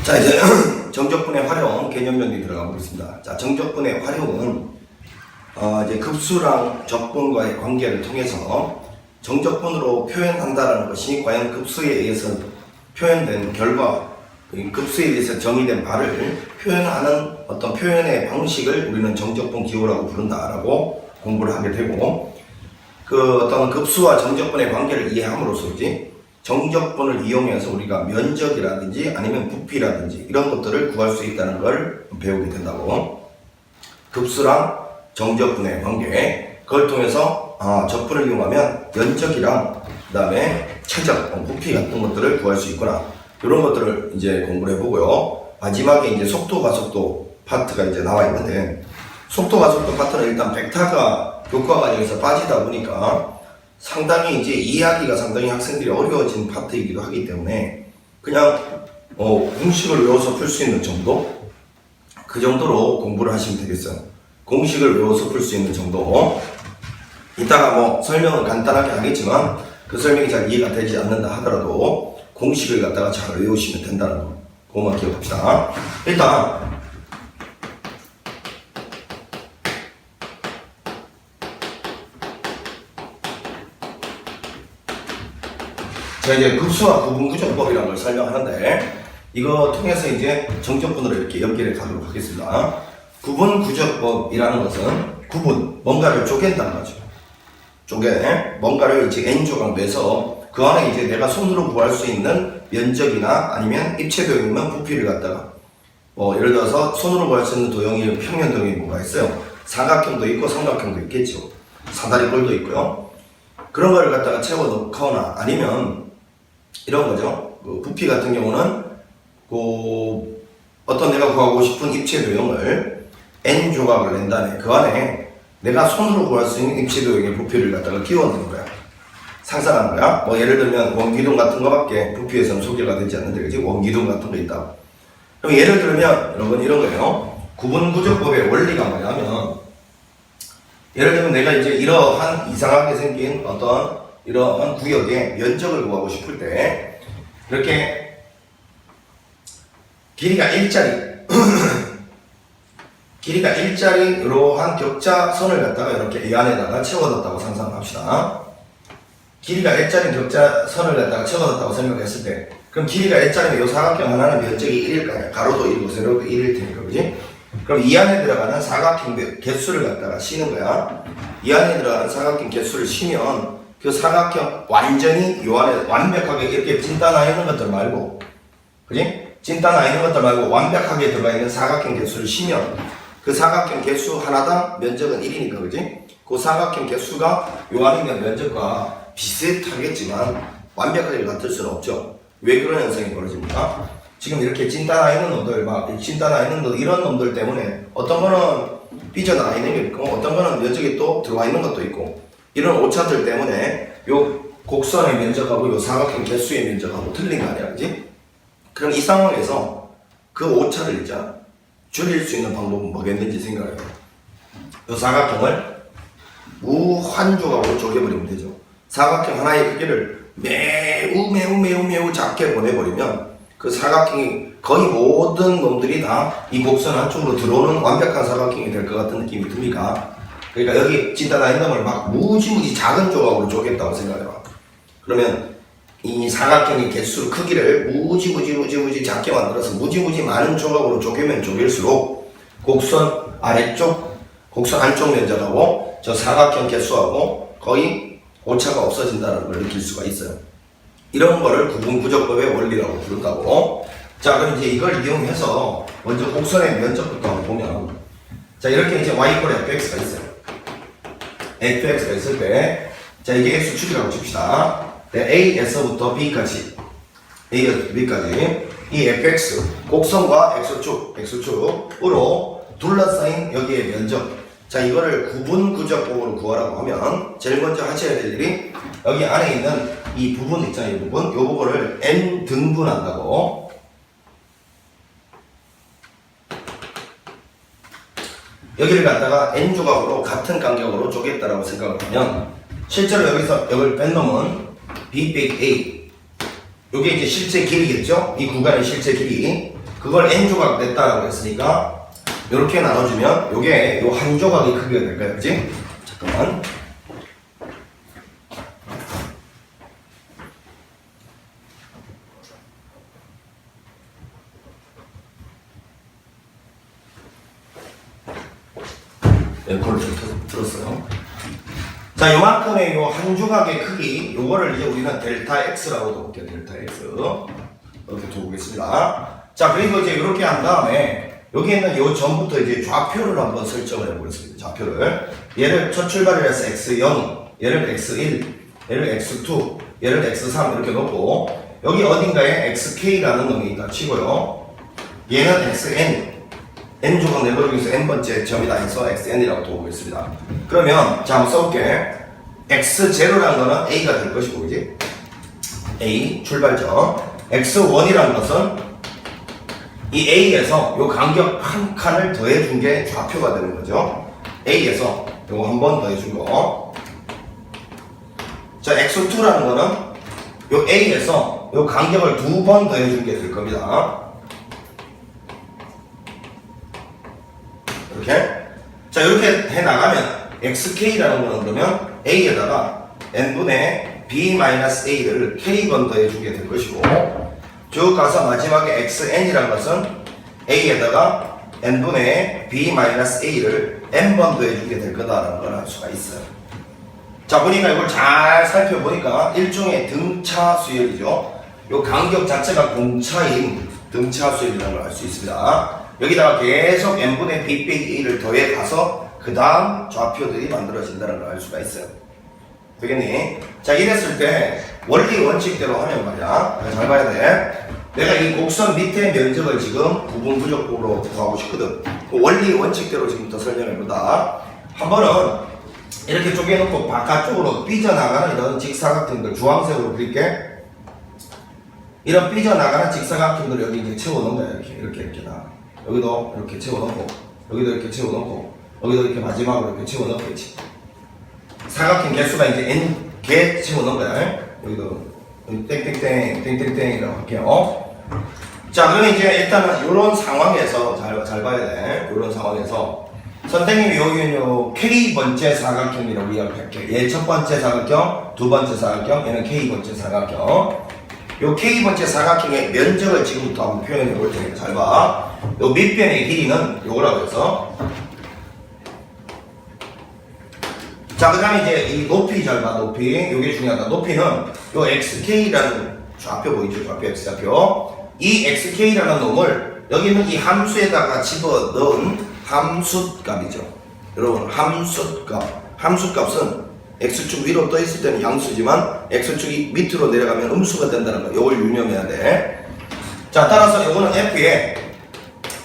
자, 이제 정적분의 활용 개념 정리 들어가 보겠습니다. 자, 정적분의 활용은 이제 급수랑 적분과의 관계를 통해서 정적분으로 표현한다라는 것이 과연 급수에 의해서 표현된 결과, 급수에 의해서 정의된 바를 표현하는 어떤 표현의 방식을 우리는 정적분 기호라고 부른다라고 공부를 하게 되고, 그 어떤 급수와 정적분의 관계를 이해함으로써지 정적분을 이용해서 우리가 면적이라든지 아니면 부피라든지 이런 것들을 구할 수 있다는 걸 배우게 된다고. 급수랑 정적분의 관계, 그걸 통해서 적분을 이용하면 면적이랑 그 다음에 최적, 부피 같은 것들을 구할 수 있구나, 이런 것들을 이제 공부를 해보고요. 마지막에 이제 속도 가속도 파트가 이제 나와 있는데, 속도 가속도 파트는 일단 벡터가 교과 과정에서 빠지다 보니까 상당히 이제 이해하기가 상당히 학생들이 어려워진 파트이기도 하기 때문에 그냥 공식을 외워서 풀 수 있는 정도, 그 정도로 공부를 하시면 되겠어요. 공식을 외워서 풀 수 있는 정도. 이따가 뭐 설명은 간단하게 하겠지만 그 설명이 잘 이해가 되지 않는다 하더라도 공식을 갖다가 잘 외우시면 된다는 거, 그것만 기억합시다. 일단 자, 이제 급수와 구분구조법이라는 걸 설명하는데, 이거 통해서 이제 정적분으로 이렇게 연결해 가도록 하겠습니다. 구분구조법이라는 것은 구분, 뭔가를 쪼갠다는 거죠. 뭔가를 이제 N조각 내서 그 안에 이제 내가 손으로 구할 수 있는 면적이나 아니면 입체도형이면 부피를 갖다가 예를 들어서 손으로 구할 수 있는 도형이 평면 도형이 뭐가 있어요? 사각형도 있고 삼각형도 있겠죠. 사다리꼴도 있고요. 그런 걸 갖다가 채워 넣거나 아니면 이런 거죠. 부피 같은 경우는 어떤 내가 구하고 싶은 입체 도형을 N 조각을 낸 다음에 그 안에 내가 손으로 구할 수 있는 입체 도형의 부피를 갖다가 끼워 넣는 거야. 상상하는 거야. 예를 들면 원기둥 같은 거밖에 부피에서는 소개가 되지 않는데, 그지? 원기둥 같은 거 있다. 그럼 예를 들면 여러분 이런 거예요. 구분구조법의 원리가 뭐냐면, 예를 들면 내가 이제 이러한 이상하게 생긴 어떤 이러한 구역의 면적을 구하고 싶을 때 이렇게 길이가 일자리 길이가 일자리 이러한 격자선을 갖다가 이렇게 이 안에다가 채워뒀다고 상상합시다. 길이가 일자리 격자선을 갖다가 채워뒀다고 생각했을 때, 그럼 길이가 일자리면 이 사각형 하나는 면적이 1일 거 아니야. 가로도 1이고 세로도 1일 테니까, 그지? 그럼 이 안에 들어가는 사각형 개수를 갖다가 씌는 거야. 이 안에 들어가는 사각형 개수를 씌면 그 사각형 완전히 요 안에 완벽하게 이렇게 찐따나 있는 것들 말고, 그지? 찐따나 있는 것들 말고 완벽하게 들어가 있는 사각형 개수를 씌면 그 사각형 개수 하나당 면적은 1이니까, 그지? 그 사각형 개수가 요 안에 있는 면적과 비슷하겠지만 완벽하게 같을 수는 없죠. 왜 그런 현상이 벌어집니까? 지금 이렇게 찐따나 있는 놈들, 찐따나 있는 놈들, 이런 놈들 때문에 어떤 거는 삐져나와 있는 게 있고 어떤 거는 면적이 또 들어와 있는 것도 있고, 이런 오차들 때문에 요 곡선의 면적하고 요 사각형 개수의 면적하고 틀린 거 아니야, 그지? 그럼 이 상황에서 그 오차를 있잖아, 줄일 수 있는 방법은 뭐겠는지 생각해요. 요 사각형을 무한조각으로 쪼개버리면 되죠. 사각형 하나의 크기를 매우 작게 보내버리면 그 사각형이 거의 모든 놈들이 다 이 곡선 안쪽으로 들어오는 완벽한 사각형이 될 것 같은 느낌이 듭니까? 그러니까 여기 찐따나 있는 걸 막 무지무지 작은 조각으로 쪼갰다고 생각해봐. 그러면 이 사각형의 개수 크기를 무지무지 작게 만들어서 무지무지 많은 조각으로 쪼개면 쪼갤수록 곡선 아래쪽, 곡선 안쪽 면적하고 저 사각형 개수하고 거의 오차가 없어진다는 걸 느낄 수가 있어요. 이런 거를 구분구조법의 원리라고 부른다고. 자, 그럼 이제 이걸 이용해서 먼저 곡선의 면적부터 한번 보면, 자, 이렇게 이제 y fx가 있어요. fx가 있을 때, 자, 이게 x 축이라고 칩시다. a에서부터 b까지, a에서부터 b까지 이 fx 곡선과 x축으로 둘러싸인 여기에 면적. 자, 이거를 구분구조법으로 구하라고 하면 제일 먼저 하셔야 될 일이 여기 안에 있는 이 부분 있잖아요. 이 부분을 n 등분한다고. 여기를 갖다가 n 조각으로 같은 간격으로 쪼갰다라고 생각을 하면, 실제로 여기서 여기를 뺀 놈은 b 빼기 a, 요게 이제 실제 길이겠죠? 이 구간의 실제 길이. 그걸 n조각 냈다라고 했으니까 이렇게 나눠주면 요게 요 한 조각의 크기가 될까요? 그지? 잠깐만. 에어컨을 좀 틀었어요. 자, 요만큼의 요 한 조각의 크기, 요거를 이제 우리는 델타 x라고 볼게요. 델타 x. 이렇게 두고겠습니다. 자, 그리고 이제 이렇게 한 다음에 여기 있는 요 전부터 이제 좌표를 한번 설정을 해보겠습니다. 좌표를. 얘를 첫 출발을 해서 x0, 얘를 x1, 얘를 x2, 얘를 x3 이렇게 놓고 여기 어딘가에 xk라는 놈이 있다 치고요. 얘는 xn, n조각 네버 중에서 n번째 점이다 해서 xn이라고 두고있습니다. 그러면 자 한번 써볼게. x0라는 거는 a가 될 것이고, 그지? a 출발점. x1이라는 것은 이 a에서 요 간격 한 칸을 더해준 게 좌표가 되는 거죠. a에서 요거 한 번 더해준 거. 자, x2라는 거는 요 a에서 요 간격을 두 번 더해준 게 될 겁니다. 이렇게. 자, 이렇게 해 나가면 xk라는 거는 그러면 a에다가 n분의 b-a를 k번 더해준 게 될 것이고, 쭉 가서 마지막에 xn이라는 것은 a에다가 n분의 b-a를 n번 더해준 게 될 거다라는 걸 알 수가 있어요. 자, 보니까 이걸 잘 살펴보니까 일종의 등차 수열이죠. 요 간격 자체가 공차인 등차 수열이라는 걸 알 수 있습니다. 여기다가 계속 n분의 b-a를 더해 가서 그 다음 좌표들이 만들어진다는 걸 알 수가 있어요. 되겠니? 자, 이랬을 때 원리 원칙대로 하면 말이야. 잘 봐야 돼. 내가 이 곡선 밑에 면적을 지금 부분부족으로 구하고 싶거든. 그 원리 원칙대로 지금부터 설명해보다. 한 번은 이렇게 쪼개놓고 바깥쪽으로 삐져나가는 이런 직사각형들 주황색으로 그릴게. 이런 삐져나가는 직사각형들 여기 이제 채워놓은 거야. 이렇게 다. 여기도 이렇게 채워놓고, 여기도 이렇게 채워놓고, 여기도 이렇게 마지막으로 이렇게 채워넣겠지. 사각형 개수가 이제 n개 채워놓은 거야. 여기도 땡땡땡이라고 할게요. 자, 그러면 이제 일단은 이런 상황에서 잘 봐야 돼. 이런 상황에서 선생님이 여기는 요 K번째 사각형이라고 이야기할게요. 얘 첫 번째 사각형, 두 번째 사각형, 얘는 K번째 사각형. 요 K번째 사각형의 면적을 지금부터 한번 표현해 볼 테니까 잘 봐. 요 밑변의 길이는 요거라고 해서. 자, 그 다음에 이제 이 높이 잘 봐, 높이. 요게 중요하다. 높이는 요 xk라는 좌표 보이죠? 좌표 x좌표. 이 xk라는 놈을 여기 있는 이 함수에다가 집어 넣은 함수값이죠. 여러분, 함수값. 함수값은 x축 위로 떠 있을 때는 양수지만 x축이 밑으로 내려가면 음수가 된다는 거. 요걸 유념해야 돼. 자, 따라서 요거는 f에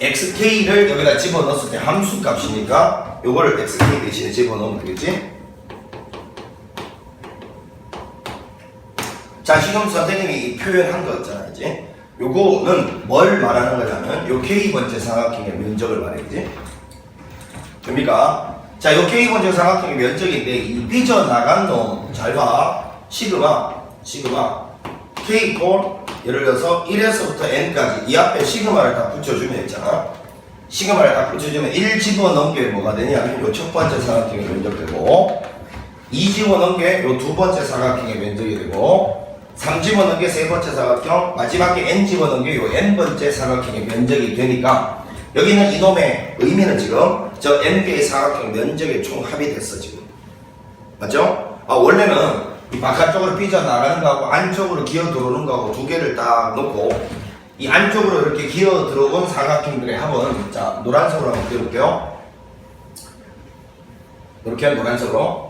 xk를 여기다 집어 넣었을 때 함수값이니까 요걸 xk 대신에 집어 넣으면 되겠지? 자, 지금 선생님이 표현한 거 있잖아, 이제. 요거는 뭘 말하는 거냐면, 요 K번째 사각형의 면적을 말해야지. 됩니까? 자, 요 K번째 사각형의 면적인데, 이 삐져나간 놈, 잘 봐. 시그마, K 꼴, 예를 들어서 1에서부터 n까지, 이 앞에 시그마를 다 붙여주면 있잖아. 시그마를 다 붙여주면 1 집어넣은 게 뭐가 되냐면, 요 첫 번째 사각형의 면적되고, 2 집어넣은 게 요 두 번째 사각형의 면적이 되고, 3 집어넣은 게 세 번째 사각형, 마지막에 n 집어넣은 게 요 n번째 사각형의 면적이 되니까 여기는 이놈의 의미는 지금 저 n개의 사각형 면적의 총합이 됐어 지금. 맞죠? 아, 원래는 이 바깥쪽으로 삐져나가는 거하고 안쪽으로 기어 들어오는 거하고 두 개를 딱 놓고 이 안쪽으로 이렇게 기어 들어온 사각형들의 합은, 자, 노란색으로 한번 그려볼게요. 이렇게 노란색으로.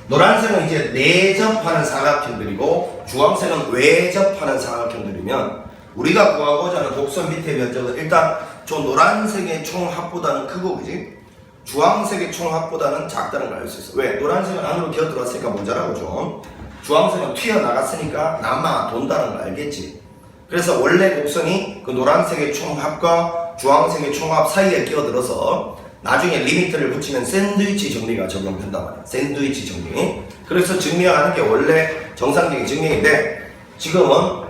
노란색은 이제 내접하는 사각형들이고 주황색은 외접하는 사각형들이면 우리가 구하고자 하는 곡선 밑에 면적은 일단 저 노란색의 총합보다는 크고, 그지? 주황색의 총합보다는 작다는 걸 알 수 있어. 왜? 노란색은 안으로 기어 들어왔으니까 모자라고 좀. 주황색은 튀어나갔으니까 남아 돈다는 걸 알겠지? 그래서 원래 곡선이 그 노란색의 총합과 주황색의 총합 사이에 끼어들어서 나중에 리미트를 붙이면 샌드위치 정리가 적용된단 말이야. 샌드위치 정리. 그래서 증명하는 게 원래 정상적인 증명인데 지금은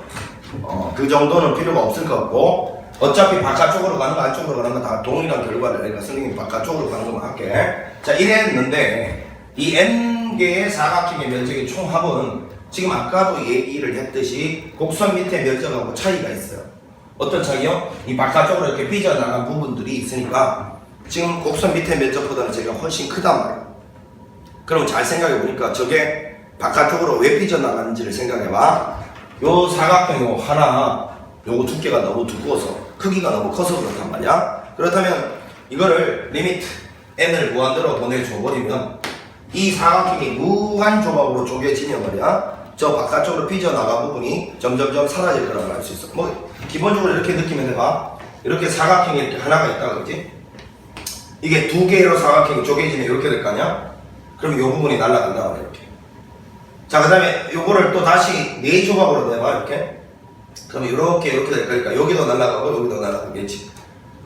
그 정도는 필요가 없을 것 같고, 어차피 바깥쪽으로 가는 거 안쪽으로 가는 거 다 동일한 결과를, 그러니까 선생님이 바깥쪽으로 가는 것만 할게. 자, 이랬는데 이 n개의 사각형의 면적의 총합은 지금 아까도 얘기를 했듯이 곡선 밑에 면적하고 차이가 있어요. 어떤 차이요? 이 바깥쪽으로 이렇게 삐져나간 부분들이 있으니까 지금 곡선 밑에 면적보다는 제가 훨씬 크단 말이에요. 그럼 잘 생각해 보니까 저게 바깥쪽으로 왜 삐져나가는지를 생각해봐. 요 사각형 요 하나, 요거 두께가 너무 두꺼워서 크기가 너무 커서 그렇단 말이야. 그렇다면 이거를 리미트 n을 무한대로 보내줘 버리면 이 사각형이 무한 조각으로 쪼개지면 말이야, 저 바깥쪽으로 삐져나간 부분이 점점점 사라질 거라고 알 수 있어. 뭐 기본적으로 이렇게 느끼면 돼봐. 이렇게 사각형이 이렇게 하나가 있다 그러지? 이게 두 개로 사각형이 쪼개지면 이렇게 될 거 아니야? 그럼 이 부분이 날아간다 그래, 이렇게. 자, 그 다음에 요거를 또 다시 네 조각으로 내봐, 이렇게. 그럼 이렇게 될 거니까 여기도 날아가고 여기도 날아가겠지.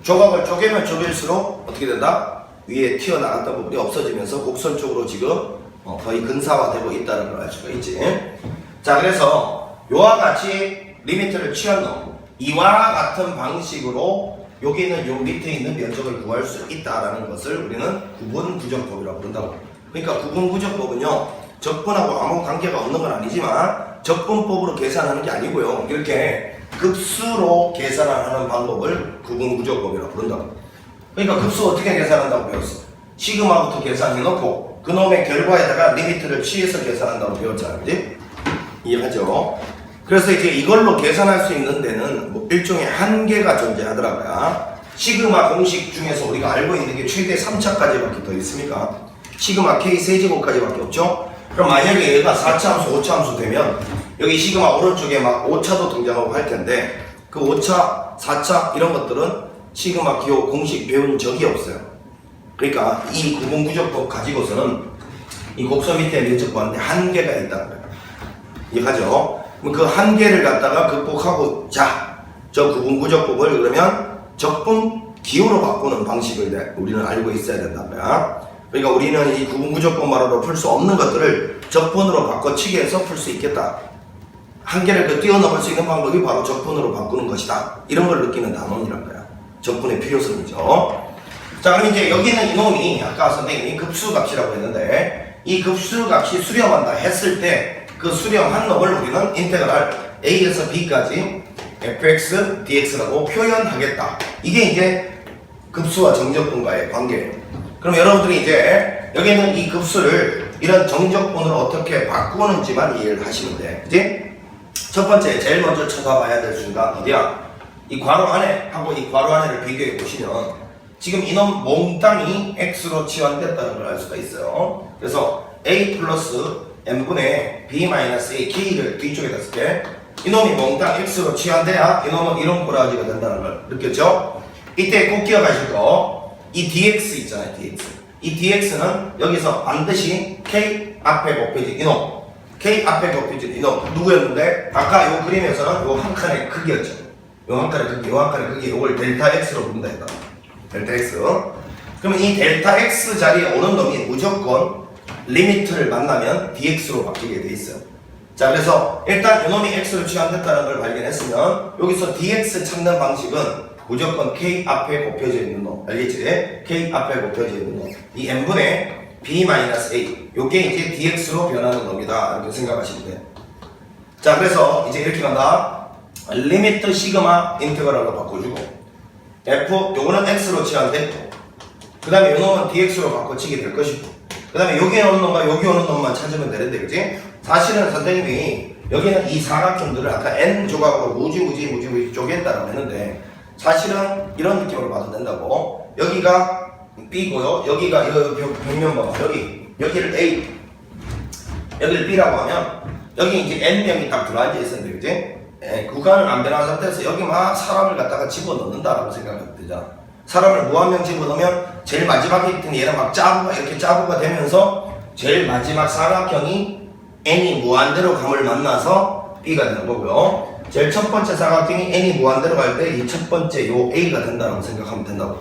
조각을 쪼개면 쪼갤수록 어떻게 된다? 위에 튀어나갔던 부분이 없어지면서 곡선 쪽으로 지금 거의 근사화되고 있다는 걸 알 수가 있지. 자, 그래서 요와 같이 리미트를 취한 놈, 이와 같은 방식으로 여기는 요 밑에 있는 면적을 구할 수 있다라는 것을 우리는 구분구적법이라고 부른다고. 그러니까 구분구적법은요, 적분하고 아무 관계가 없는 건 아니지만 적분법으로 계산하는 게 아니고요, 이렇게 급수로 계산하는 방법을 구분구적법이라고 부른다고. 그러니까 급수 어떻게 계산한다고 배웠어? 시그마부터 계산해놓고 그놈의 결과에다가 리미트를 취해서 계산한다고 배웠잖아, 그지? 이해하죠? 그래서 이제 이걸로 계산할 수 있는 데는 뭐 일종의 한계가 존재하더라고요. 시그마 공식 중에서 우리가 알고 있는 게 최대 3차까지밖에 더 있습니까? 시그마 k 세제곱까지밖에 없죠? 그럼 만약에 얘가 4차 함수, 5차 함수 되면 여기 시그마 오른쪽에 막 5차도 등장하고 할 텐데 그 5차, 4차 이런 것들은 시그마 기호 공식 배운 적이 없어요. 그러니까 이 구분구적법 가지고서는 이 곡선 밑에 면적 구하는데 한계가 있다는 거예요. 이해하죠? 그 한계를 갖다가 극복하고, 자, 저 구분구적법을 그러면 적분 기호로 바꾸는 방식을 우리는 알고 있어야 된단 말이야. 그러니까 우리는 이 구분구적법만으로 풀 수 없는 것들을 적분으로 바꿔치기 해서 풀 수 있겠다. 한계를 뛰어넘을 수 있는 방법이 바로 적분으로 바꾸는 것이다. 이런 걸 느끼는 단원이란 거야. 적분의 필요성이죠. 자, 그럼 이제 여기는 이놈이 아까 선생님이 급수값이라고 했는데 이 급수값이 수렴한다 했을 때 그 수렴한 놈을 우리는 인테그랄 a에서 b까지 fx dx라고 표현하겠다. 이게 이제 급수와 정적분과의 관계예요. 그럼 여러분들이 이제 여기는 이 급수를 이런 정적분으로 어떻게 바꾸는지만 이해를 하시면 돼. 그치? 첫 번째, 제일 먼저 쳐다봐야 될 순간 어디야? 이 괄호 안에 하고 이 괄호 안에를 비교해 보시면 지금 이놈 몽땅이 x로 치환됐다는 걸 알 수가 있어요. 그래서 a 플러스 n분의 b-a k를 뒤쪽에다 쓸게. 이놈이 몽땅 x로 치환돼야 이놈은 이런 꼬라지가 된다는 걸 느꼈죠? 이때 꼭 기억하실 거, 이 dx 있잖아요, dx. 이 dx는 여기서 반드시 k 앞에 곱해진 이놈, k 앞에 곱해진 이놈 누구였는데 아까 요 그림에서는 요 한 칸의 크기였죠. 요 한 칸의 크기, 요 한 칸의 크기, 요걸 델타 x로 부른다 했다. 델타 x. 그러면 이 델타 x 자리에 오는 놈이 무조건 리미트를 만나면 dx로 바뀌게 돼 있어요. 자, 그래서 일단 이놈이 x로 취환됐다는 걸 발견했으면 여기서 dx 찾는 방식은 무조건 k 앞에 곱혀져 있는 놈, 알겠지? k 앞에 곱혀져 있는 놈, 이 n분의 b-a, 요게 이제 dx로 변하는 놈이다, 이렇게 생각하시면 돼. 자, 그래서 이제 이렇게 간다. 리미트 시그마 인테그랄로 바꿔주고 f, 요거는 x로 취환됐고 그 다음에 요놈은 dx로 바꿔치게 될 것이고 그 다음에 여기에 오는 놈과 여기 오는 놈만 찾으면 되는데, 그치? 사실은 선생님이 여기는 이 사각형들을 아까 n 조각으로 무지 쪼갠다라고 했는데 사실은 이런 느낌으로 봐도 된다고. 여기가 b고요, 여기가 이거 벽면 봐봐, 여기를 a, 여기를 b라고 하면 여기 이제 n명이 딱 들어앉아 있었는데, 그치? 구간을 안 변한 상태에서 여기 막 사람을 갖다가 집어넣는다라고 생각하면 되잖아. 사람을 무한명 집어넣으면 제일 마지막에 있던 얘는 막 짜부가 이렇게 짜부가 되면서 제일 마지막 사각형이 n이 무한대로 감을 만나서 b가 되는 거고요. 제일 첫 번째 사각형이 n이 무한대로 갈 때 이 첫 번째 요 a가 된다고 생각하면 된다고.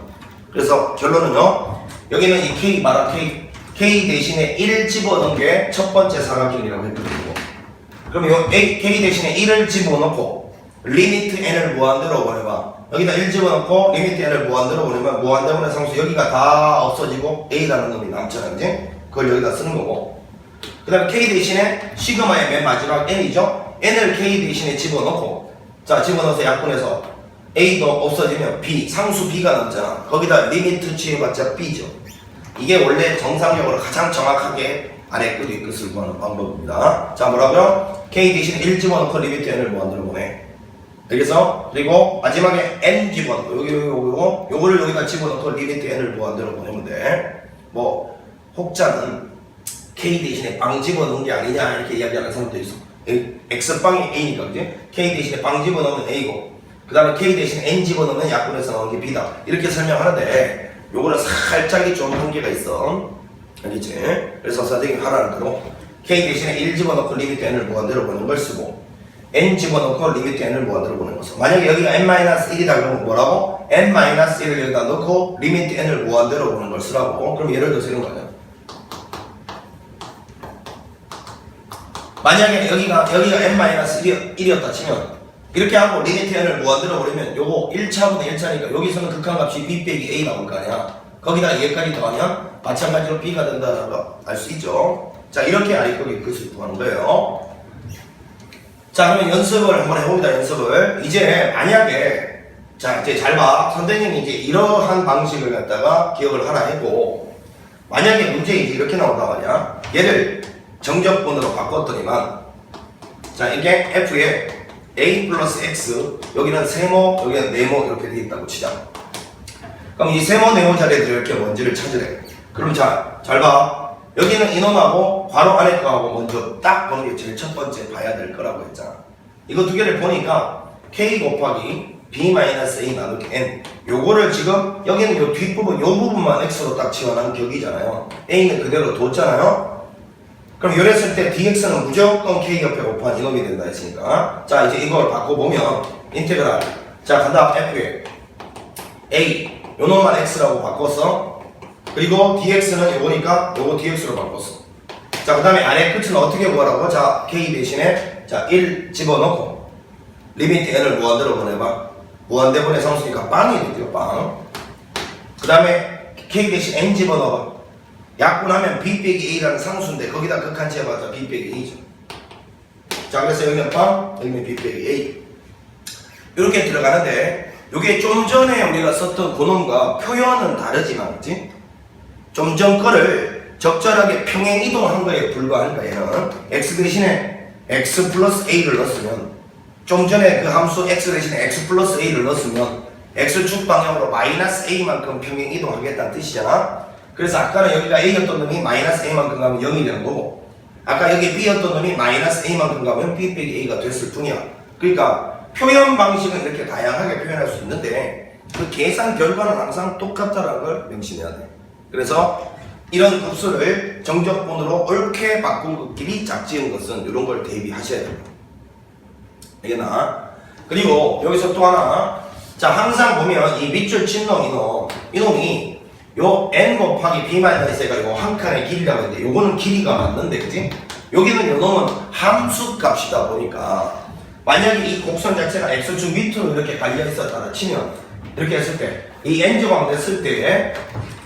그래서 결론은요, 여기는 이 k 말한 k 대신에 1 집어넣은 게 첫 번째 사각형이라고 했거든요. 그럼 요 k 대신에 1을 집어넣고 리미트 n을 무한대로 보내봐. 여기다 1 집어넣고 리미트 n을 무한대로 보내면 무한대분의 상수 여기가 다 없어지고 a라는 놈이 남잖아. 그지? 그걸 여기다 쓰는 거고. 그 다음에 k 대신에 시그마의 맨 마지막 n이죠. n을 k 대신에 집어넣고, 자 집어넣어서 약분해서 a도 없어지면 b, 상수 b가 남잖아. 거기다 리미트 취해봤자 b죠. 이게 원래 정상적으로 가장 정확하게 아래 끝, 위 끝을 구하는 방법입니다. 자 뭐라고요? k 대신에 1 집어넣고 리미트 n을 무한대로 보내. 알겠어? 그리고 마지막에 n 집어넣고 요거를 여기다 집어넣고 리미트 n을 무한대로 보내면 돼. 뭐 혹자는 k 대신에 빵 집어넣은 게 아니냐 이렇게 이야기하는 사람도 있어. x빵이 a니까 그지? k 대신에 빵 집어넣으면 a고, 그 다음에 k 대신에 n 집어넣으면 약분해서 나오는 게 b다. 이렇게 설명하는데 요거는 살짝이 좀 한계가 있어. 알겠지? 그래서 선생님이 하라는 대로 k 대신에 1 집어넣고 리미트 n을 무한대로 보는 걸 쓰고, n 집어넣고 리미트 n을 무한대로 보는 거 써. 만약에 여기가 n-1이다 그러면 뭐라고? n-1을 여기다 넣고 리미트 n을 무한대로 보는 걸 쓰라고. 그럼 예를 들어서 이런 거죠. 만약에 여기가 n-1이었다 치면 이렇게 하고 리미트 n을 무한대로 보려면 요거 1차분의 1차니까 여기서는 극한값이 b 빼기 a 나올 거 아니야. 거기다 얘까지 더하면 마찬가지로 b가 된다는 거 알 수 있죠. 자 이렇게 아래쪽에 끝을 구하는 거예요. 자 그러면 연습을 한번 해봅니다. 연습을. 이제 만약에 자 이제 잘 봐. 선생님이 이제 이러한 방식을 갖다가 기억을 하나 했고, 만약에 문제 이제 이렇게 나온단 말이야. 얘를 정적분으로 바꿨더니만, 자 이게 f에 a 플러스 x, 여기는 세모, 여기는 네모 이렇게 돼 있다고 치자. 그럼 이 세모 네모 자리에 이렇게 뭔지를 찾으래. 그럼 자 잘 봐. 여기는 이놈하고 괄호 안에 거하고 먼저 딱 보는 게 제일 첫 번째 봐야 될 거라고 했잖아. 이거 두 개를 보니까 k 곱하기 b-a 나누기 n, 요거를 지금 여기는 요 뒷부분 요 부분만 x로 딱 지원한 격이잖아요. a는 그대로 뒀잖아요. 그럼 이랬을 때 dx는 무조건 k 옆에 곱한 이놈이 된다 했으니까, 자 이제 이걸 바꿔보면 인테그랄, 자 간다. f에 a 요놈만 x라고 바꿨어. 그리고 dx는 요거니까 요거 dx로 바꿨어. 자 그 다음에 아래 끝은 어떻게 구하라고? 자 k 대신에 자 1 집어넣고 리미트 n을 무한대로 보내봐. 무한대분의 상수니까 빵이 되죠. 빵. 그 다음에 k 대신 n 집어넣어봐. 약분하면 b 빼기 a라는 상수인데 거기다 극한치 해봤자 b 빼기 a죠. 자 그래서 여기는 빵, 여기는 b 빼기 a 이렇게 들어가는데, 요게 좀 전에 우리가 썼던 그놈과 표현은 다르지만, 그치? 좀 전 거를 적절하게 평행 이동한 거에 불과하니까 얘는 x 대신에 x 플러스 a를 넣었으면, 좀 전에 그 함수 x 대신에 x 플러스 a를 넣었으면 x축 방향으로 마이너스 a만큼 평행 이동하겠다는 뜻이잖아. 그래서 아까는 여기가 a였던 놈이 마이너스 a만큼 가면 0이 되는 거고, 아까 여기 b였던 놈이 마이너스 a만큼 가면 b 빼기 a가 됐을 뿐이야. 그러니까 표현 방식은 이렇게 다양하게 표현할 수 있는데 그 계산 결과는 항상 똑같다는 걸 명심해야 돼. 그래서 이런 급수를 정적분으로 옳게 바꾼 것끼리 짝지은 것은 이런 걸 대비하셔야 됩니다. 알겠나? 그리고 여기서 또 하나, 자 항상 보면 이 밑줄 친 놈 이놈이 요 n 곱하기 b-a가 요 한 칸의 길이라고 했는데 요거는 길이가 맞는데, 그지? 여기는 요 놈은 함수 값이다 보니까 만약에 이 곡선 자체가 x축 밑으로 이렇게 갈려 있었다라 치면, 이렇게 했을 때 이 n제곱 됐을 때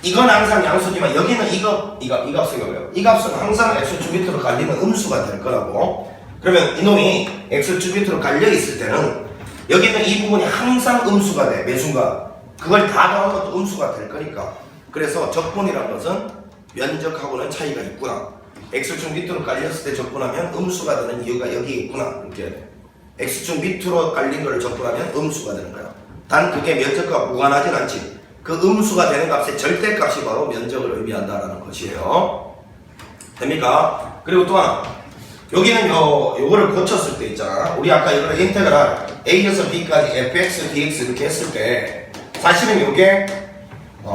이건 항상 양수지만 여기는 이 값이고요. 이 값은 항상 x축 밑으로 갈리는 음수가 될 거라고. 그러면 이놈이 x축 밑으로 갈려 있을 때는 여기는 이 부분이 항상 음수가 돼. 매 순간 그걸 다 더한 것도 음수가 될 거니까. 그래서 적분이라는 것은 면적하고는 차이가 있구나. x축 밑으로 깔렸을 때 적분하면 음수가 되는 이유가 여기에 있구나. 이렇게 돼. x축 밑으로 깔린 걸 적분하면 음수가 되는 거야. 단 그게 면적과 무관하진 않지. 그 음수가 되는 값의 절대값이 바로 면적을 의미한다라는 것이에요. 됩니까? 그리고 또 하나, 여기는 요거를 고쳤을 때 있잖아. 우리 아까 이거를 인테그랄 a에서 b까지 fx, dx 이렇게 했을 때 사실은 요게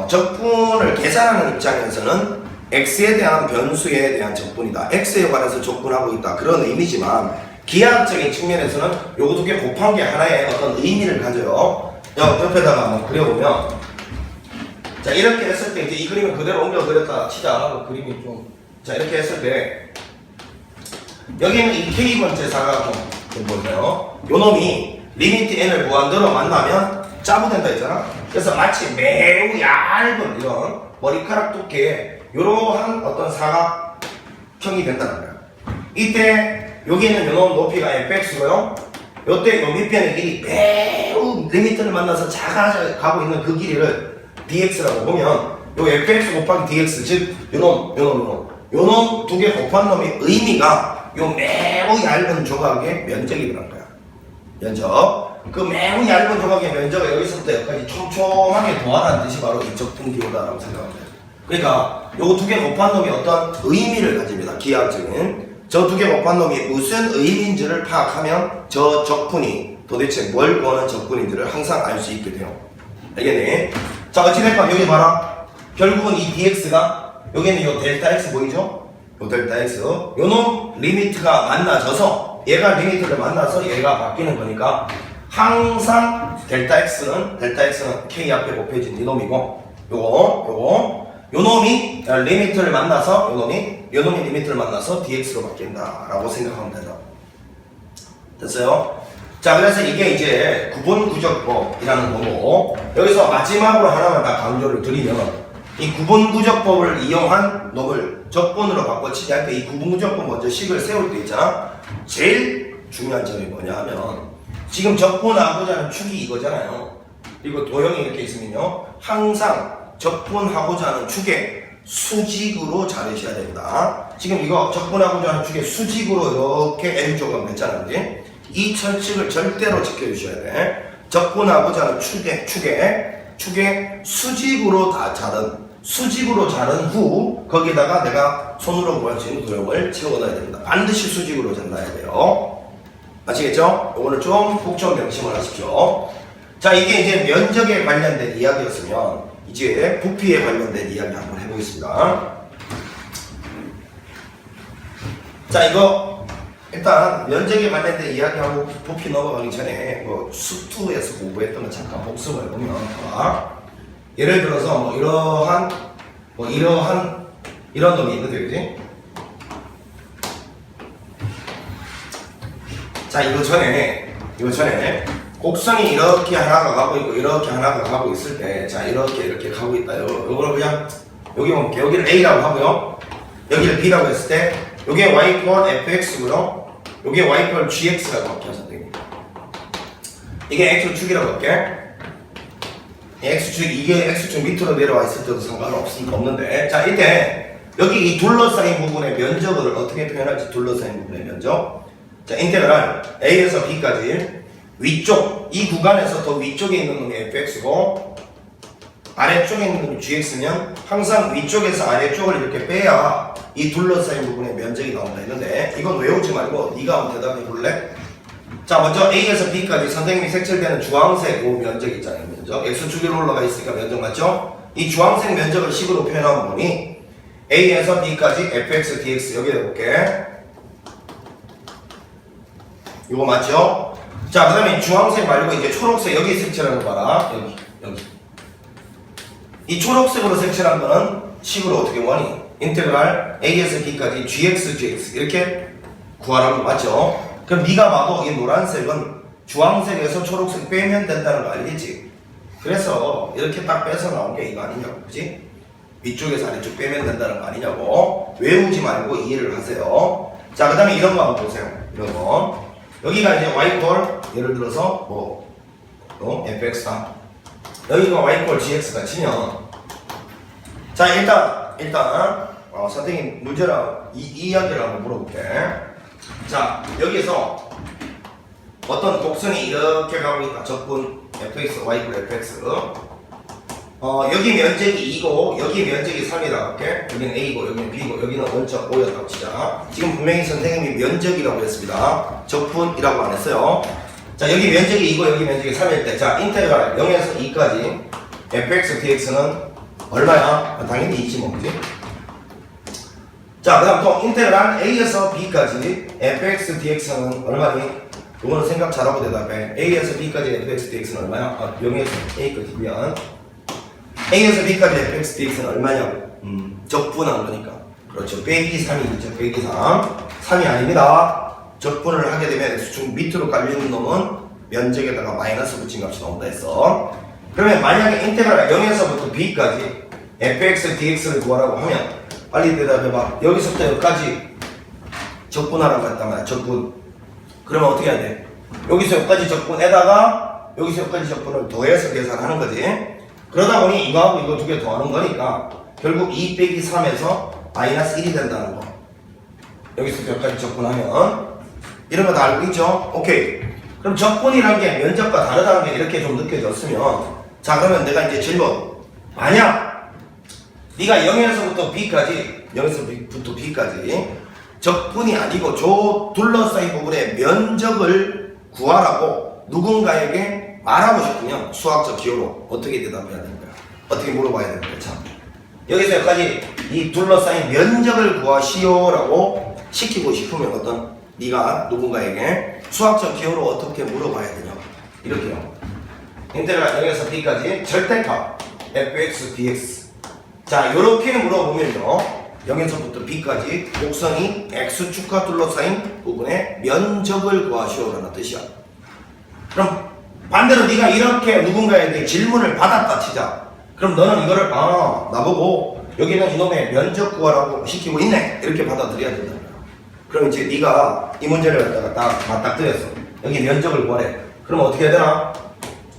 적분을 계산하는 입장에서는 x에 대한 변수에 대한 적분이다. x에 관해서 적분하고 있다. 그런 의미지만 기하학적인 측면에서는 요거 두 개 곱한 게 하나의 어떤 의미를 가져요. 옆에다가 한번 그려보면, 자 이렇게 했을 때 이제 이 그림을 그대로 옮겨 그렸다 치자. 그림이 좀, 자 이렇게 했을 때 여기는 이 K번째 사각형 보세요. 요 놈이 리미트 n을 무한대로 만나면 짜부된다 했잖아. 그래서 마치 매우 얇은 이런 머리카락 두께의 이러한 어떤 사각형이 된다는 거야. 이때 여기는 요놈 높이가 fx고요. 요때 요 밑변의 길이 매우 리미트를 만나서 작아가고 있는 그 길이를 dx라고 보면 요 fx 곱하기 dx 즉 요놈 두 개 곱한 놈의 의미가 요 매우 얇은 조각의 면적이라는 거야. 면적. 그 매우 얇은 조각의 면적을 여기서부터 여기까지 촘촘하게 도안한 뜻이 바로 이쪽 등기호다라고 생각하면 돼요. 그러니까 요 두 개 곱한 놈이 어떤 의미를 가집니다. 기하학적인. 저 두 개 곱한 놈이 무슨 의미인지를 파악하면 저 적분이 도대체 뭘 구하는 적분인지를 항상 알 수 있게 돼요. 알겠니? 자, 어찌됐건 여기 봐라. 결국은 이 dx가 여기는 요 델타 x 보이죠? 요 델타 x. 요 놈 리미트가 만나져서 얘가 리미트를 만나서 얘가 바뀌는 거니까 항상 델타 x는 k 앞에 곱해진 이 놈이고 요 놈이 리미트를 만나서 요 놈이 리미트를 만나서 dx로 바뀐다라고 생각하면 된다. 됐어요? 자, 그래서 이게 이제 구분구적법이라는 거고 여기서 마지막으로 하나만 다 강조를 드리면 이 구분구적법을 이용한 놈을 적분으로 바꿔치기 할 때 이 구분구적법 먼저 식을 세울 때 있잖아. 제일 중요한 점이 뭐냐 하면 지금 적분하고자 하는 축이 이거잖아요. 그리고 도형이 이렇게 있으면요 항상 적분하고자 하는 축에 수직으로 자르셔야 됩니다. 지금 이거 적분하고자 하는 축에 수직으로 이렇게 N조각 냈잖아요. 이 철칙을 절대로 지켜주셔야 돼. 적분하고자 하는 축에 수직으로 다 수직으로 자른 후 거기다가 내가 손으로 구할 수 있는 도형을 채워넣어야 됩니다. 반드시 수직으로 잘라야 돼요. 아시겠죠? 이거는 좀 꼭 좀 명심을 하십시오. 자, 이게 이제 면적에 관련된 이야기였으면 이제 부피에 관련된 이야기 한번 해보겠습니다. 자, 이거 일단 면적에 관련된 이야기하고 부피 넘어가기 전에 뭐 수투에서 공부했던 거 잠깐 복습을 해보면 예를 들어서 뭐 이러한 이런 놈이 있는데 그지? 자, 이거 전에 곡선이 이렇게 하나가 가고 있고 이렇게 하나가 가고 있을 때 자 이렇게 가고 있다. 요거를 그냥 여기 볼게요. 여기를 A라고 하고요. 여기를 B라고 했을 때 요게 Y 이퀄 FX고요. 요게 Y 이퀄 GX라고 할게요. 선생님. 이게 X축이라고 할게. 이게 X축 밑으로 내려와 있을 때도 상관없는데 자, 이때 여기 이 둘러싸인 부분의 면적을 어떻게 표현할지 둘러싸인 부분의 면적 자, 인테그랄 A에서 B까지 위쪽, 이 구간에서 더 위쪽에 있는 놈이 fx고 아래쪽에 있는 놈이 gx면 항상 위쪽에서 아래쪽을 이렇게 빼야 이 둘러싸인 부분의 면적이 나온다 했는데 이건 외우지 말고 네가 한번 대답해 볼래? 자, 먼저 A에서 B까지 선생님이 색칠되는 주황색 요 면적 있잖아요. 면적 x축으로 올라가 있으니까 면적 맞죠? 이 주황색 면적을 식으로 표현하면 보니 A에서 B까지 fx, dx 여기다 볼게. 이거 맞죠? 자, 그 다음에 주황색 말고 이제 초록색 여기 색칠하는 거 봐라. 여기. 이 초록색으로 색칠한 거는 식으로 어떻게 뭐하니? 인테그랄 A에서 B까지 gx, 이렇게 구하라는 거 맞죠? 그럼 네가 봐도 이 노란색은 주황색에서 초록색 빼면 된다는 거 알겠지? 그래서 이렇게 딱 빼서 나온 게 이거 아니냐고, 그지? 위쪽에서 아래쪽 빼면 된다는 거 아니냐고. 외우지 말고 이해를 하세요. 자, 그 다음에 이런 거 한번 보세요. 이런 거. 여기가 이제 y 꼴 예를 들어서 fx다. 여기가 y 꼴 gx가 치면 자, 일단 선생님 문제랑 이 이야기를 한번 물어볼게. 자, 여기서 어떤 곡선이 이렇게 가고 있다. 적분 fx, y 꼴 fx. 여기 면적이 2고 여기 면적이 3이라고 할게. 여기는 A고 여기는 B고 여기는 원점 5였다고 치자. 지금 분명히 선생님이 면적이라고 했습니다. 적분이라고 안 했어요. 자, 여기 면적이 2고 여기 면적이 3일 때 자, 인테그랄 0에서 2까지 fx, dx는 얼마야? 당연히 2지 뭐, 그지? 자, 그 다음 또 인테그랄 A에서 B까지 fx, dx는 얼마니? 이거는 생각 잘하고 대답해. A에서 B까지 fx, dx는 얼마야? 0에서 A까지면 A에서 B까지 fx, dx는 얼마냐고? 적분한 거니까. 그렇죠. 빼기 3이죠. 빼기 3. 3이 아닙니다. 적분을 하게 되면 x축 밑으로 깔려있는 놈은 면적에다가 마이너스 붙인 값이 나온다 했어. 그러면 만약에 인테그랄 0에서부터 b까지 fx, dx를 구하라고 하면 빨리 대답해봐. 여기서부터 여기까지 적분하라고 했단 말이야. 적분. 그러면 어떻게 해야 돼? 여기서 여기까지 적분에다가 여기서 여기까지 적분을 더해서 계산하는 거지. 그러다 보니 이거하고 이거 두 개 더하는 거니까 결국 2 빼기 3에서 마이너스 1이 된다는 거. 여기서 여기까지 적분하면 이런 거 다 알고 있죠? 오케이. 그럼 적분이란 게 면적과 다르다는 게 이렇게 좀 느껴졌으면 자 그러면 내가 이제 질문. 만약 네가 0에서부터 b까지 0에서부터 b까지 적분이 아니고 저 둘러싸인 부분의 면적을 구하라고 누군가에게 말하고 싶으면 수학적 기호로 어떻게 대답해야 되는 거야? 어떻게 물어봐야 되는 거야? 자, 여기서 여기까지 이 둘러싸인 면적을 구하시오라고 시키고 싶으면 어떤 네가 누군가에게 수학적 기호로 어떻게 물어봐야 되냐? 이렇게요. 인테그랄 0에서 b까지 절대값 fx, dx. 자, 이렇게 물어보면요. 0에서부터 b까지 곡선이 x축과 둘러싸인 부분의 면적을 구하시오라는 뜻이야. 그럼 반대로 네가 이렇게 누군가에게 질문을 받았다 치자. 그럼 너는 이거를 나보고 여기는 이놈의 면적 구하라고 시키고 있네 이렇게 받아들여야 된다. 그럼 이제 네가 이 문제를 갖다가 딱 맞닥뜨렸어. 여기 면적을 구하래. 그럼 어떻게 해야 되나?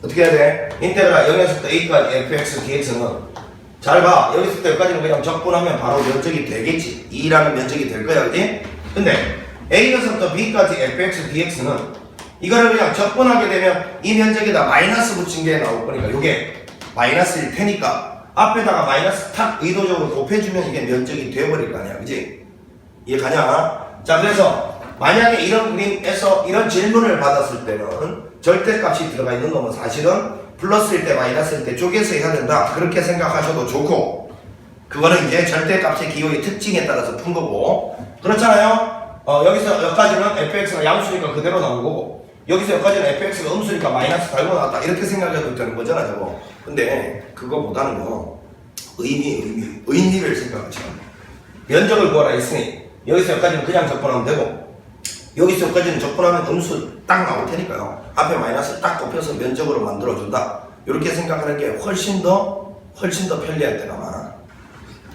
어떻게 해야 돼? 인테그랄 0에서부터 a까지 fx, dx는 잘 봐. 여기서부터 여기까지는 그냥 적분하면 바로 면적이 되겠지. 2라는 면적이 될 거야, 그지? 근데 A에서부터 B까지 fx, dx는 이거를 그냥 적분하게 되면 이 면적에다 마이너스 붙인 게 나올 거니까 이게 마이너스일 테니까 앞에다가 마이너스 탁 의도적으로 곱해주면 이게 면적이 되어버릴 거 아니야, 그지? 이해 가냐? 자, 그래서 만약에 이런 그림에서 이런 질문을 받았을 때는 절대값이 들어가 있는 놈은 사실은 플러스일 때 마이너스일 때 쪼개서 해야 된다 그렇게 생각하셔도 좋고 그거는 이제 절대값의 기호의 특징에 따라서 푼 거고 그렇잖아요. 여기서 여기까지는 fx가 양수니까 그대로 나온 거고 여기서 여기까지는 fx가 음수니까 마이너스 달고 나왔다 이렇게 생각해도 되는 거잖아 저거. 근데 그거보다는요 의미를 생각하죠. 면적을 구하라 했으니 여기서 여기까지는 그냥 적분하면 되고 여기서 여기까지는 적분하면 음수 딱 나올 테니까요. 앞에 마이너스 딱 곱혀서 면적으로 만들어준다. 이렇게 생각하는 게 훨씬 더 편리할 때가 많아.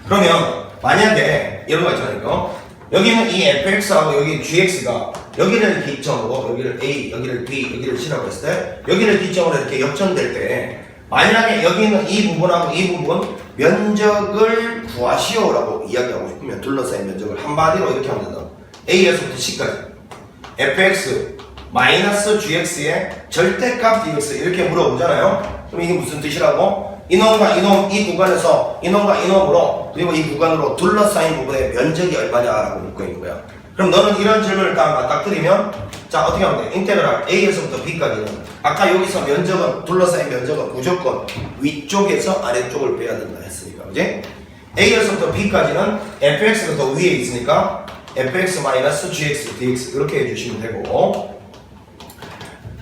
그러면 만약에 이런 거 있잖아요. 여기는 이 fx하고 여기 gx가 여기를 기점으로 여기를 a, 여기를 b, 여기를 c라고 했을 때 여기를 기점으로 이렇게 역전될 때 만약에 여기는 이 부분하고 이 부분 면적을 구하시오라고 이야기하고 싶으면 둘러싸인 면적을 한마디로 이렇게 하면 된다. a에서부터 c까지 fx 마이너스 gx의 절대값 dx 이렇게 물어보잖아요. 그럼 이게 무슨 뜻이라고? 이놈과 이놈 이 구간에서 이놈과 이놈으로 그리고 이 구간으로 둘러싸인 부분의 면적이 얼마냐라고 묻고 있는 거야. 그럼 너는 이런 질문을 딱 드리면 자 어떻게 하면 돼? 인테그랄 a에서부터 b까지는 아까 여기서 면적은 둘러싸인 면적은 무조건 위쪽에서 아래쪽을 빼야 된다 했으니까 그지? a에서부터 b까지는 fx가 더 위에 있으니까 fx 마이너스 gx dx 이렇게 해주시면 되고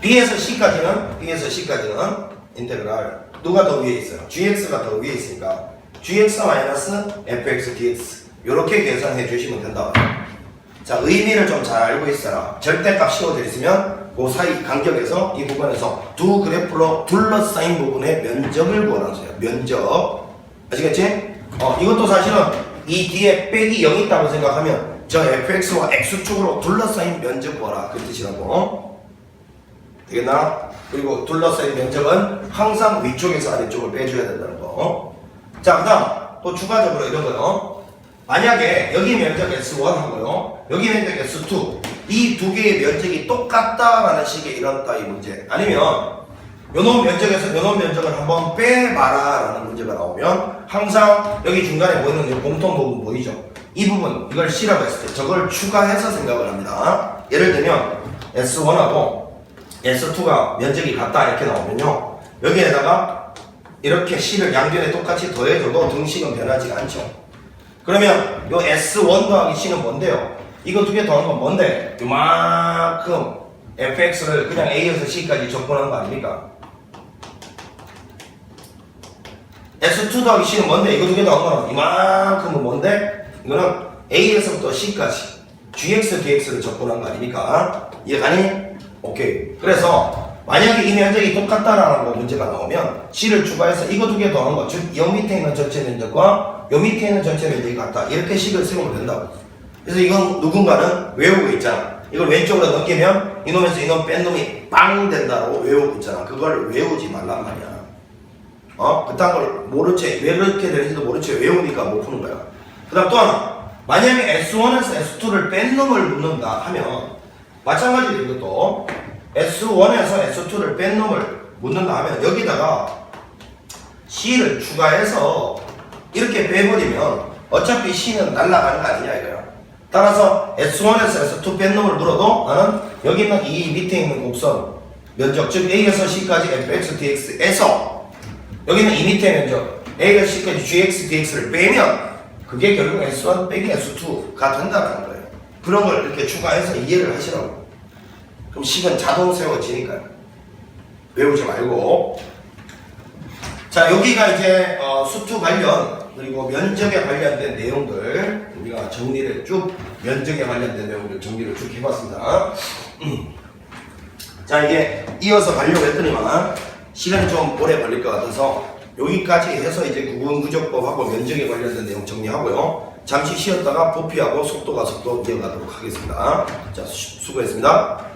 b에서 c까지는 인테그랄 누가 더 위에 있어요? gx가 더 위에 있으니까 gx 마이너스 fx dx 이렇게 계산해 주시면 된다. 자 의미를 좀 잘 알고 있어라. 절대값 씌워져 있으면 그 사이 간격에서 이 부분에서 두 그래프로 둘러싸인 부분의 면적을 구하는 소리야. 면적 아시겠지? 이것도 사실은 이 뒤에 빼기 0이 있다고 생각하면 저 fx와 x축으로 둘러싸인 면적 구하라 그 뜻이라고. 되겠나? 그리고 둘러싸인 면적은 항상 위쪽에서 아래쪽을 빼줘야 된다는 거. 자, 그 다음 또 추가적으로 이런 거요. 만약에 여기 면적 S1 하고요 여기 면적 S2 이 두 개의 면적이 똑같다라는 식의 이런 따위 문제 아니면 요놈 면적에서 요놈 면적을 한번 빼봐라 라는 문제가 나오면 항상 여기 중간에 보이는 이 공통 부분 보이죠? 이 부분 이걸 C라고 했을 때 저걸 추가해서 생각을 합니다. 예를 들면 S1하고 S2가 면적이 같다 이렇게 나오면요 여기에다가 이렇게 C를 양변에 똑같이 더해줘도 등식은 변하지 않죠. 그러면 요 S1 더하기 C는 뭔데요? 이거 두 개 더한 건 뭔데? 요만큼 fx를 그냥 A에서 C까지 적분한 거 아닙니까? S2 더하기 C는 뭔데? 이거 두 개 더한 거는 이만큼은 뭔데? 이거는 A에서부터 C까지 GX, DX를 적분한 거 아닙니까? 이해가니? 오케이. 그래서 만약에 이 면적이 똑같다라는 거 문제가 나오면 C를 추가해서 이거 두 개 더한 거, 즉, 요 밑에 있는 전체 면적과 요 밑에 있는 전체 면적이 같다. 이렇게 식을 세우면 된다고. 그래서 이건 누군가는 외우고 있잖아. 이걸 왼쪽으로 넘기면 이놈에서 이놈 뺀 놈이 빵 된다고 외우고 있잖아. 그걸 외우지 말란 말이야. 그딴 걸 모른 채, 왜 그렇게 되는지도 모른 채 외우니까 못 푸는 거야. 그 다음 또 하나. 만약에 S1에서 S2를 뺀 놈을 묻는다 하면, 마찬가지로 이것도 S1에서 S2를 뺀 놈을 묻는다 하면, 여기다가 C를 추가해서 이렇게 빼버리면 어차피 C는 날아가는 거 아니냐 이거야. 따라서 S1에서 S2 뺀 놈을 물어도 나는 여기 있는 이 밑에 있는 곡선 면적, 즉 A에서 C까지 fx dx에서 여기 있는 이 밑에 면적 A에서 C까지 gx dx를 빼면 그게 결국 S1 빼기 S2가 된다는 거예요. 그런 걸 이렇게 추가해서 이해를 하시라고. 그럼 식은 자동 세워지니까요. 외우지 말고. 자, 여기가 이제 수투 관련 그리고 면적에 관련된 내용들 우리가 정리를 쭉 면적에 관련된 내용들 정리를 쭉 해봤습니다. 자, 이게 이어서 가려고 했더니만 시간이 좀 오래 걸릴 것 같아서 여기까지 해서 이제 구분구조법하고 면적에 관련된 내용 정리하고요. 잠시 쉬었다가 부피하고 속도 이어가도록 하겠습니다. 자, 수고했습니다.